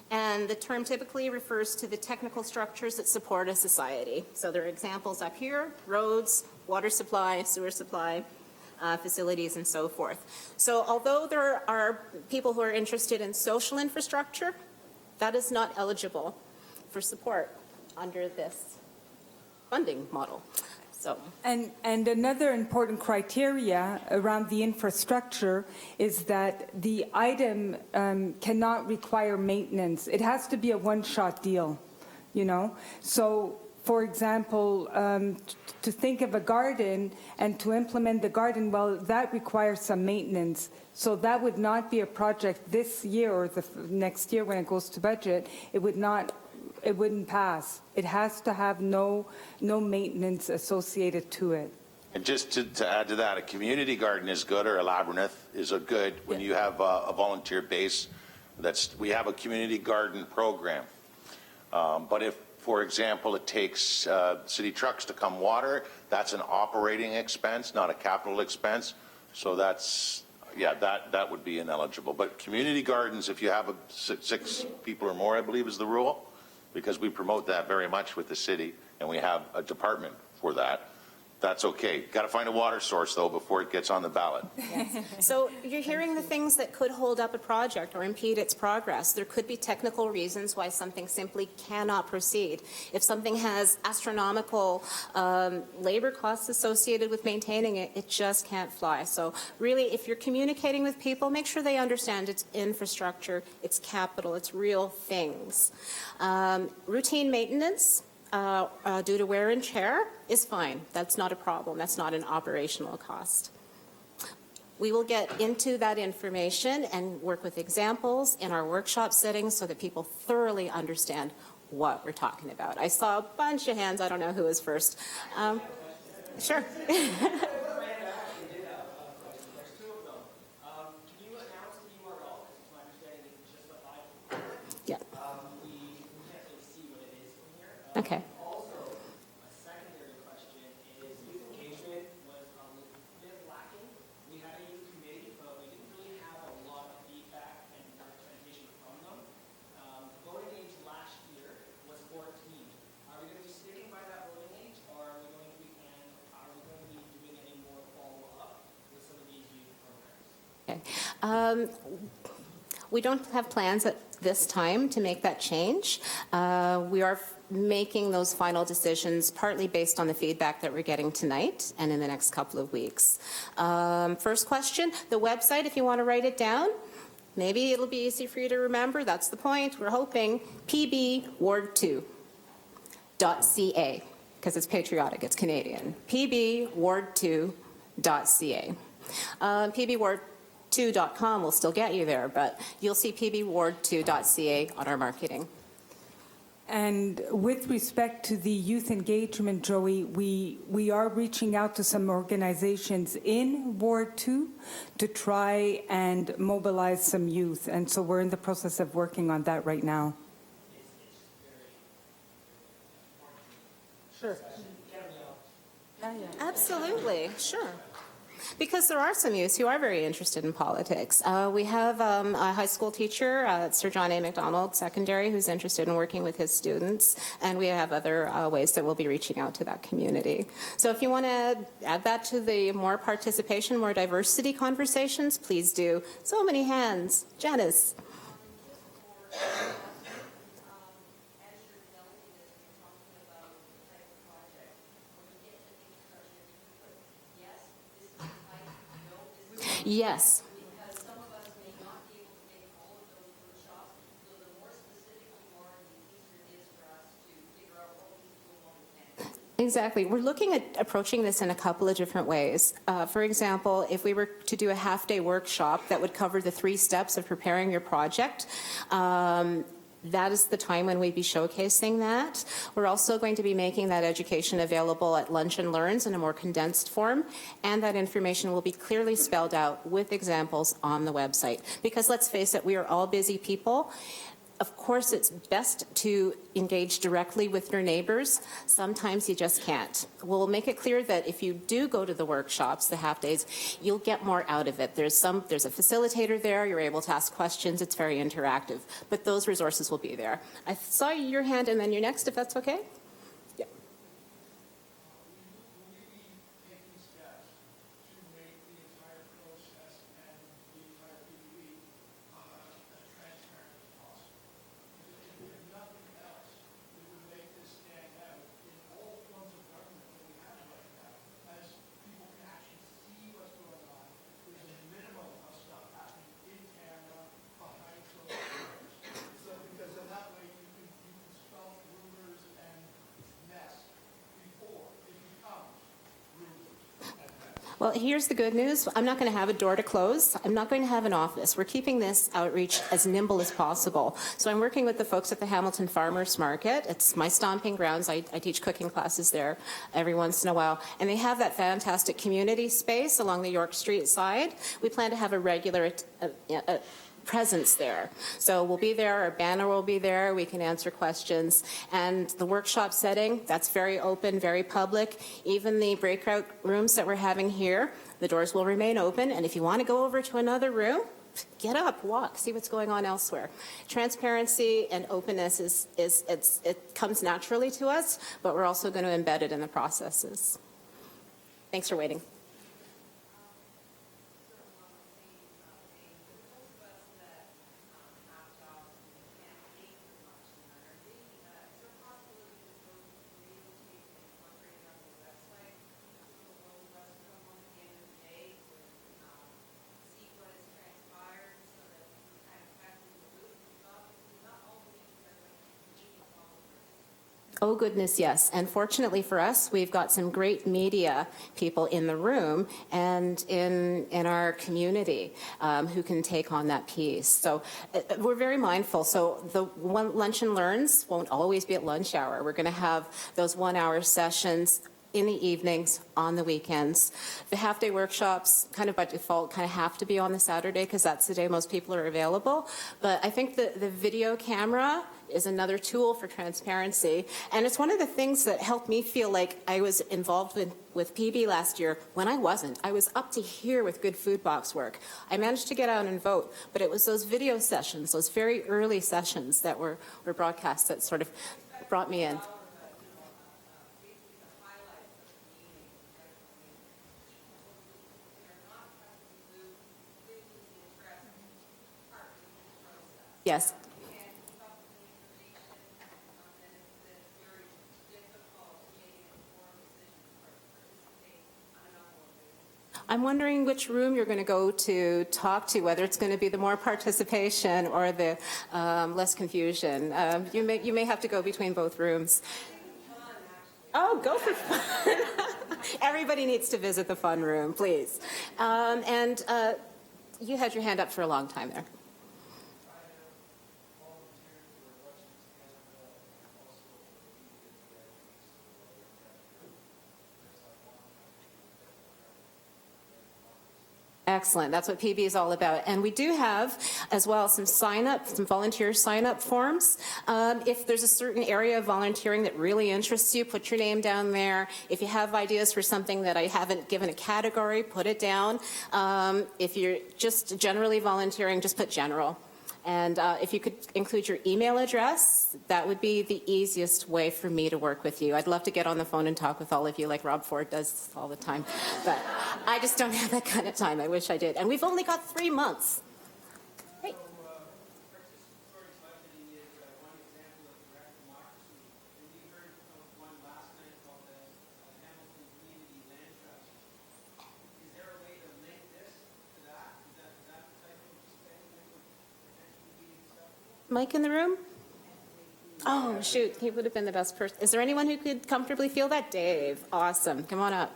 And the term typically refers to the technical structures that support a society. So there are examples up here: roads, water supply, sewer supply, facilities, and so forth. So although there are people who are interested in social infrastructure, that is not eligible for support under this funding model. So. And another important criteria around the infrastructure is that the item cannot require maintenance. It has to be a one-shot deal, you know. So, for example, to think of a garden and to implement the garden, well, that requires some maintenance. So that would not be a project this year or the next year when it goes to budget. It wouldn't pass. It has to have no maintenance associated to it. And just to add to that, a community garden is good, or a labyrinth is a good when you have a volunteer base. We have a community garden program. But if, for example, it takes city trucks to come water, that's an operating expense, not a capital expense. So that's, yeah, that would be ineligible. But community gardens, if you have 6 people or more, I believe is the rule, because we promote that very much with the city, and we have a department for that. That's okay. Got to find a water source, though, before it gets on the ballot. Yes. So you're hearing the things that could hold up a project or impede its progress. There could be technical reasons why something simply cannot proceed. If something has astronomical labor costs associated with maintaining it, it just can't fly. So really, if you're communicating with people, make sure they understand it's infrastructure, it's capital, it's real things. Routine maintenance, due to wear and tear, is fine. That's not a problem. That's not an operational cost. We will get into that information and work with examples in our workshop settings so that people thoroughly understand what we're talking about. I saw a bunch of hands. I don't know who was first. Sure. Yeah. Okay. Also, a secondary question is youth engagement was a bit lacking. We had a youth committee, but we didn't really have a lot of feedback and representation from them. Voting age last year was 14. Are we going to be sticking by that voting age, or are we going to be doing any more follow-up with some of these youth programs? Okay. We don't have plans at this time to make that change. We are making those final decisions partly based on the feedback that we're getting tonight and in the next couple of weeks. First question, the website, if you want to write it down, maybe it'll be easy for you to remember. That's the point. We're hoping pbward2.ca, because it's patriotic, it's Canadian. pbward2.ca. pbward2.com will still get you there, but you'll see pbward2.ca on our marketing. And with respect to the youth engagement, Joey, we are reaching out to some organizations in Ward 2 to try and mobilize some youth. And so we're in the process of working on that right now. Sure. Absolutely, sure. Because there are some youths who are very interested in politics. We have a high school teacher, Sir John A. Macdonald Secondary, who's interested in working with his students, and we have other ways that we'll be reaching out to that community. So if you want to add that to the more participation, more diversity conversations, please do. So many hands. Janice. Yes. Exactly. We're looking at approaching this in a couple of different ways. For example, if we were to do a half-day workshop that would cover the 3 steps of preparing your project, that is the time when we'd be showcasing that. We're also going to be making that education available at Lunch and Learns in a more condensed form, and that information will be clearly spelled out with examples on the website. Because let's face it, we are all busy people. Of course, it's best to engage directly with your neighbors. Sometimes you just can't. We'll make it clear that if you do go to the workshops, the half days, you'll get more out of it. There's a facilitator there. You're able to ask questions. It's very interactive. But those resources will be there. I saw your hand, and then you're next, if that's okay. Yeah. Well, here's the good news. I'm not going to have a door to close. I'm not going to have an office. We're keeping this outreach as nimble as possible. So I'm working with the folks at the Hamilton Farmers Market. It's my stomping grounds. I teach cooking classes there every once in a while. And they have that fantastic community space along the York Street side. We plan to have a regular presence there. So we'll be there, our banner will be there, we can answer questions. And the workshop setting, that's very open, very public. Even the breakout rooms that we're having here, the doors will remain open. And if you want to go over to another room, get up, walk, see what's going on elsewhere. Transparency and openness it comes naturally to us, but we're also going to embed it in the processes. Thanks for waiting. Oh, goodness, yes. And fortunately for us, we've got some great media people in the room and in our community who can take on that piece. So we're very mindful. So the Lunch and Learns won't always be at lunch hour. We're going to have those 1-hour sessions in the evenings, on the weekends. The half-day workshops, kind of by default, kind of have to be on the Saturday because that's the day most people are available. But I think the video camera is another tool for transparency. And it's one of the things that helped me feel like I was involved with PB last year when I wasn't. I was up to here with good food box work. I managed to get out and vote, but it was those video sessions, those very early sessions that were broadcast that sort of brought me in. Yes. I'm wondering which room you're going to go to talk to, whether it's going to be the more participation or the less confusion. You may have to go between both rooms. Oh, go for fun. Everybody needs to visit the fun room, please. And you had your hand up for a long time there. Excellent. That's what PB is all about. And we do have as well some volunteer sign-up forms. If there's a certain area of volunteering that really interests you, put your name down there. If you have ideas for something that I haven't given a category, put it down. If you're just generally volunteering, just put general. And if you could include your email address, that would be the easiest way for me to work with you. I'd love to get on the phone and talk with all of you like Rob Ford does all the time. But I just don't have that kind of time. I wish I did. And we've only got 3 months. Hey. Mike in the room? Oh, shoot. He would have been the best person. Is there anyone who could comfortably feel that? Dave. Awesome. Come on up.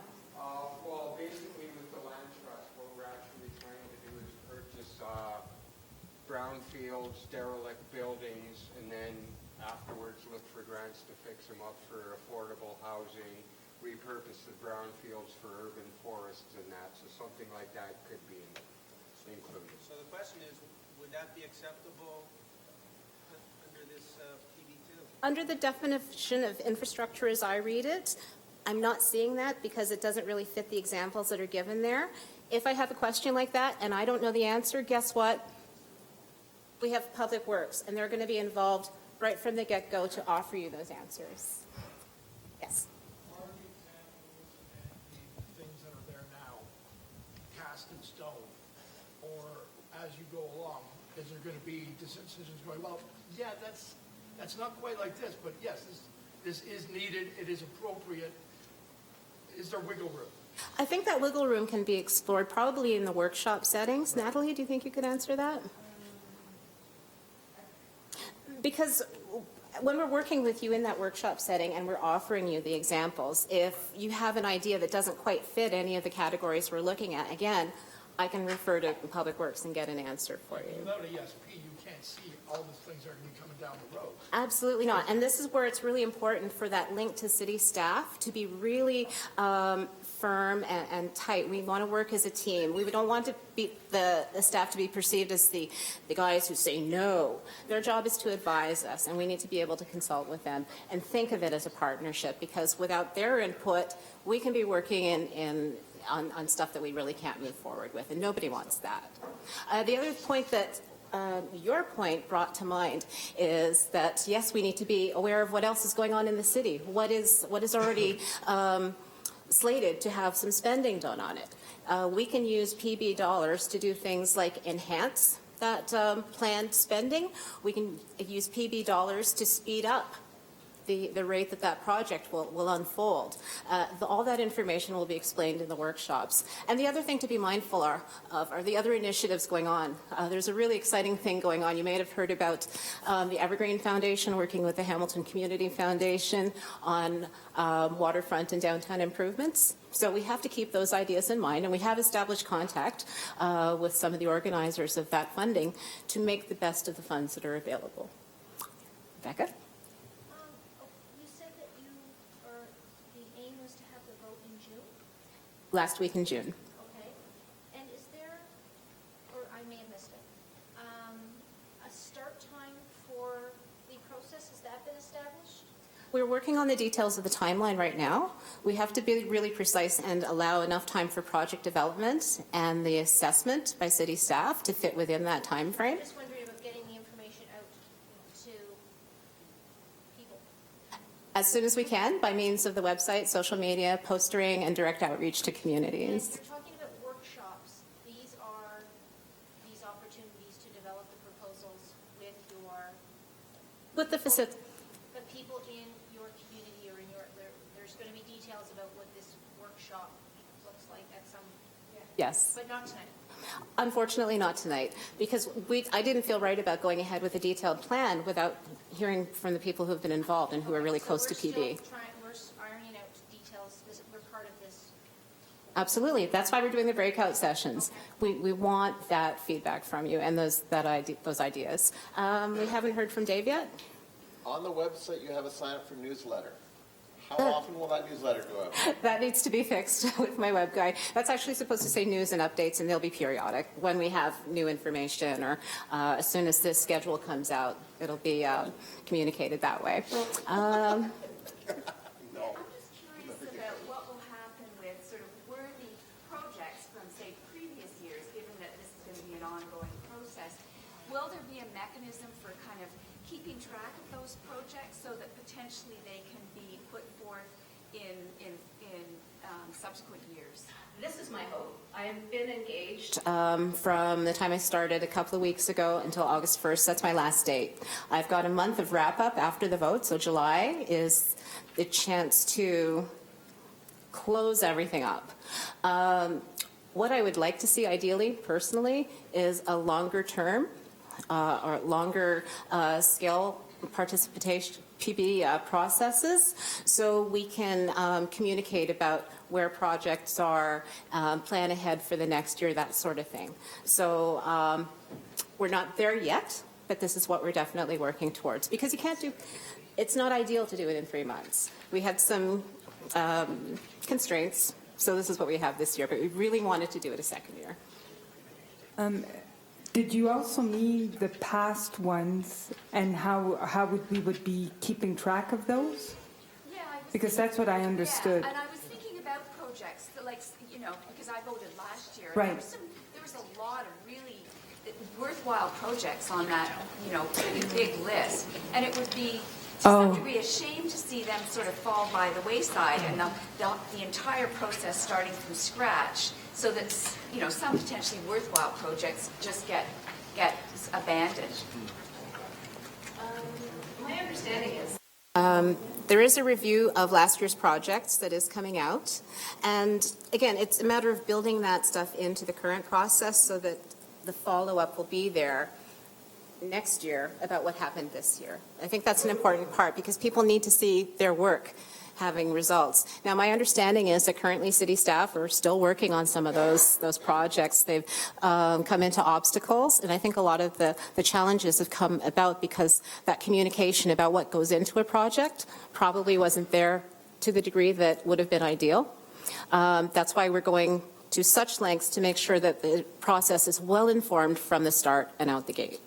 Well, basically with the land trust, what we're actually trying to do is purchase brownfields, derelict buildings, and then afterwards look for grants to fix them up for affordable housing, repurpose the brownfields for urban forests and that. So something like that could be included. So the question is, would that be acceptable under this PB2? Under the definition of infrastructure as I read it, I'm not seeing that because it doesn't really fit the examples that are given there. If I have a question like that and I don't know the answer, guess what? We have Public Works, and they're going to be involved right from the get-go to offer you those answers. Yes? Are the examples and the things that are there now cast in stone? Or as you go along, is there going to be decisions going, well, yeah, that's not quite like this, but yes, this is needed, it is appropriate. Is there wiggle room? I think that wiggle room can be explored probably in the workshop settings. Right. Natalie, do you think you could answer that? Because when we're working with you in that workshop setting and we're offering you the examples, if you have an idea that doesn't quite fit any of the categories we're looking at, again, I can refer to Public Works and get an answer for you. Without an ESP, you can't see all the things that are going to be coming down the road. Absolutely not. And this is where it's really important for that link to city staff to be really firm and tight. We want to work as a team. We don't want to be the staff to be perceived as the guys who say no. Their job is to advise us, and we need to be able to consult with them and think of it as a partnership, because without their input, we can be working on stuff that we really can't move forward with, and nobody wants that. The other point that your point brought to mind is that, yes, we need to be aware of what else is going on in the city. What is already slated to have some spending done on it. We can use PB dollars to do things like enhance that planned spending. We can use PB dollars to speed up the rate that project will unfold. All that information will be explained in the workshops. And the other thing to be mindful of are the other initiatives going on. There's a really exciting thing going on. You may have heard about the Evergreen Foundation working with the Hamilton Community Foundation on waterfront and downtown improvements. So we have to keep those ideas in mind, and we have established contact with some of the organizers of that funding to make the best of the funds that are available. Becca? Last week in June. Okay. And is there, or I may have missed it, a start time for the process? Has that been established? We're working on the details of the timeline right now. We have to be really precise and allow enough time for project development and the assessment by city staff to fit within that time frame. I'm just wondering about getting the information out to people. As soon as we can, by means of the website, social media, postering, and direct outreach to communities. And you're talking about workshops. These are these opportunities to develop the proposals with the people in your community or in your. There's going to be details about what this workshop looks like at some. Yes. But not tonight. Unfortunately, not tonight, because I didn't feel right about going ahead with a detailed plan without hearing from the people who have been involved and who are really close to PB. We're ironing out details because we're part of this. Absolutely. That's why we're doing the breakout sessions. Okay. We want that feedback from you and those ideas. We haven't heard from Dave yet. On the website, you have a sign up for newsletter. How often will that newsletter go out? That needs to be fixed with my web guy. That's actually supposed to say news and updates, and they'll be periodic. When we have new information, or as soon as this schedule comes out, it'll be communicated that way. I'm just curious about what will happen with sort of worthy projects from, say, previous years, given that this is going to be an ongoing process. Will there be a mechanism for kind of keeping track of those projects so that potentially they can be put forth in subsequent years? This is my hope. I have been engaged from the time I started a couple of weeks ago until August 1st. That's my last date. I've got a month of wrap-up after the vote, so July is the chance to close everything up. What I would like to see ideally, personally, is a longer term or longer scale participation PB processes, so we can communicate about where projects are, plan ahead for the next year, that sort of thing. So we're not there yet, but this is what we're definitely working towards, because you can't do, it's not ideal to do it in 3 months. We had some constraints, so this is what we have this year, but we really wanted to do it a second year. Did you also mean the past ones, and how we would be keeping track of those? Yeah, because that's what I understood. Yeah, and I was thinking about projects that, like, you know, because I voted last year. Right. There was a lot of really worthwhile projects on that, you know, pretty big list, and it would be to some degree a shame to see them sort of fall by the wayside, and the entire process starting from scratch, so that, you know, some potentially worthwhile projects just get abandoned. My understanding is there is a review of last year's projects that is coming out, and again, it's a matter of building that stuff into the current process so that the follow-up will be there next year about what happened this year. I think that's an important part, because people need to see their work having results. Now, my understanding is that currently city staff are still working on some of those projects. They've come into obstacles, and I think a lot of the challenges have come about because that communication about what goes into a project probably wasn't there to the degree that would have been ideal. That's why we're going to such lengths to make sure that the process is well informed from the start and out the gate.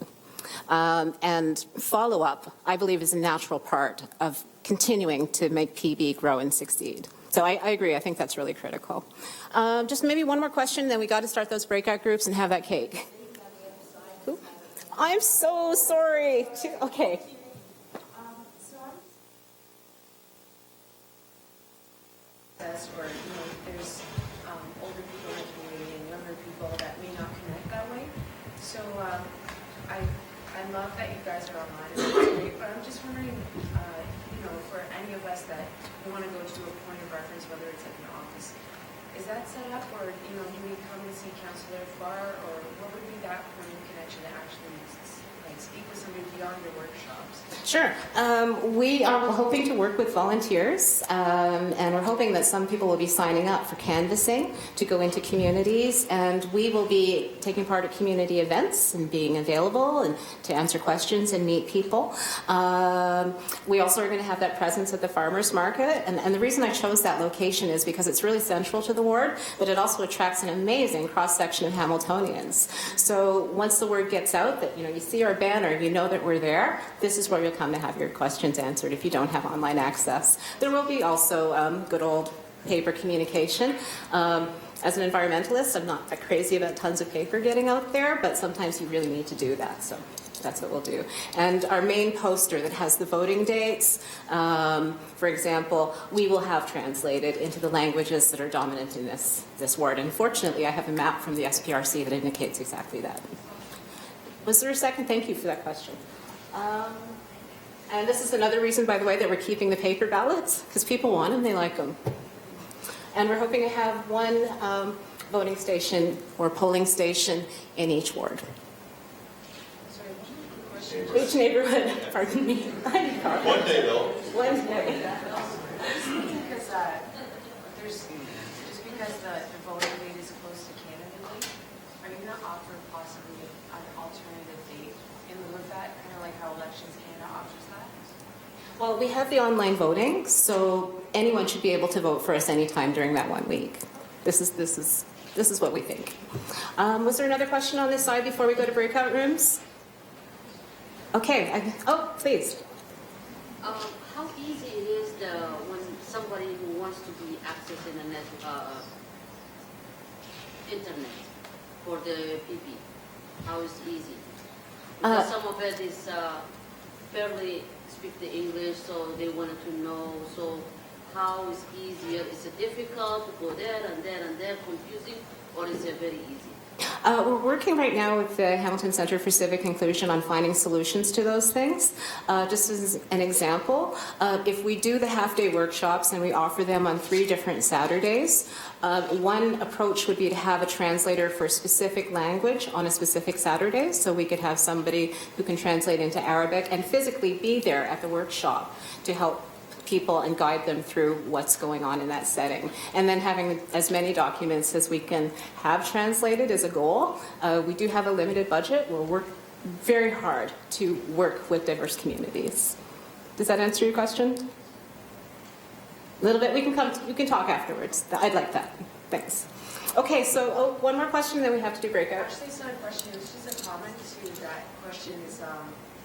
And follow-up, I believe, is a natural part of continuing to make PB grow and succeed. So I agree. I think that's really critical. Just maybe one more question, then we got to start those breakout groups and have that cake. Ooh. I'm so sorry. Okay. Or, you know, there's older people in the community and younger people that may not connect that way. So I love that you guys are online, it's great, but I'm just wondering, you know, for any of us that want to go to a point of reference, whether it's at an office, is that set up, or, you know, can we come and see Councillor Farr, or what would be that point of connection to actually, like, speak with somebody beyond your workshops? Sure. We are hoping to work with volunteers, and we're hoping that some people will be signing up for canvassing to go into communities, and we will be taking part at community events and being available and to answer questions and meet people. We also are going to have that presence at the farmers market, and the reason I chose that location is because it's really central to the ward, but it also attracts an amazing cross-section of Hamiltonians. So once the word gets out that, you know, you see our banner, you know that we're there, this is where you'll come to have your questions answered if you don't have online access. There will be also good old paper communication. As an environmentalist, I'm not that crazy about tons of paper getting out there, but sometimes you really need to do that, so that's what we'll do. And our main poster that has the voting dates, for example, we will have translated into the languages that are dominant in this ward. And fortunately, I have a map from the SPRC that indicates exactly that. Was there a second? Thank you for that question. And this is another reason, by the way, that we're keeping the paper ballots, because people want them, they like them. And we're hoping to have one voting station or polling station in each ward. Each neighborhood, pardon me. One day, though. One day. Because the voting date is close to Canada Day, are you going to offer possibly an alternative date in lieu of that, kind of like how Elections Canada offers that? Well, we have the online voting, so anyone should be able to vote for us anytime during that 1 week. This is what we think. Was there another question on this side before we go to breakout rooms? Okay. Please. How easy it is when somebody who wants to be accessing the internet for the PP? How is easy? Because some of it is barely speak the English, so they wanted to know. So how is easier? Is it difficult to go there and there and there, confusing, or is it very easy? We're working right now with the Hamilton Center for Civic Inclusion on finding solutions to those things. Just as an example, if we do the half-day workshops and we offer them on 3 different Saturdays, one approach would be to have a translator for a specific language on a specific Saturday, so we could have somebody who can translate into Arabic and physically be there at the workshop to help people and guide them through what's going on in that setting. And then having as many documents as we can have translated is a goal. We do have a limited budget. We'll work very hard to work with diverse communities. Does that answer your question? A little bit. We can talk afterwards. I'd like that. Thanks. Okay, so one more question, then we have to do breakout. Actually, it's not a question. It's just a comment to that question. Is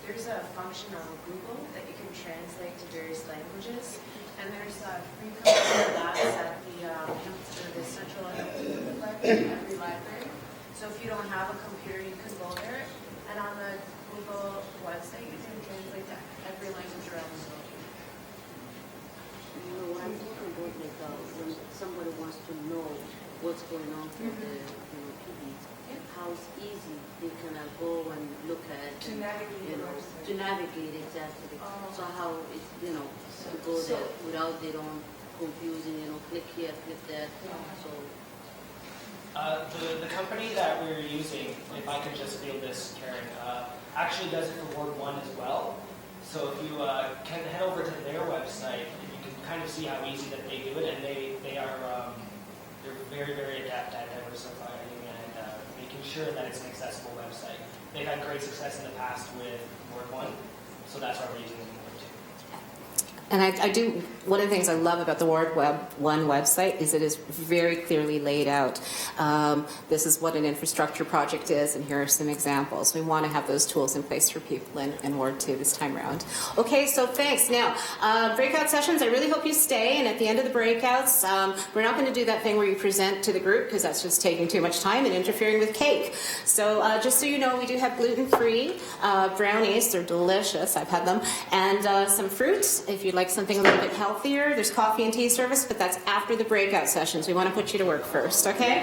there's a function on Google that you can translate to various languages, and there's free computer labs at the Central Library, every library. So if you don't have a computer, you can go there, and on the Google website, you can translate to every language around the world. You know, what I'm talking about, like when somebody wants to know what's going on for the PB, how it's easy they can go and look at to navigate, to navigate exactly. So how it's to go there without their own confusing, click here, click there. So the company that we're using, if I could just field this, Karen, actually does it for Ward 1 as well. So if you can head over to their website, you can kind of see how easy that they do it, and they are they're very, very adept at diversifying and making sure that it's an accessible website. They've had great success in the past with Word 1, so that's why we're using them in Word 2. And I do, one of the things I love about the Ward 1 website is it is very clearly laid out. This is what an infrastructure project is, and here are some examples. We want to have those tools in place for people in Ward 2 this time around. Okay, so thanks. Now, breakout sessions, I really hope you stay, and at the end of the breakouts, we're not going to do that thing where you present to the group, because that's just taking too much time and interfering with cake. So just so you know, we do have gluten-free brownies. They're delicious. I've had them. And some fruits, if you'd like something a little bit healthier. There's coffee and tea service, but that's after the breakout sessions. We want to put you to work first, okay?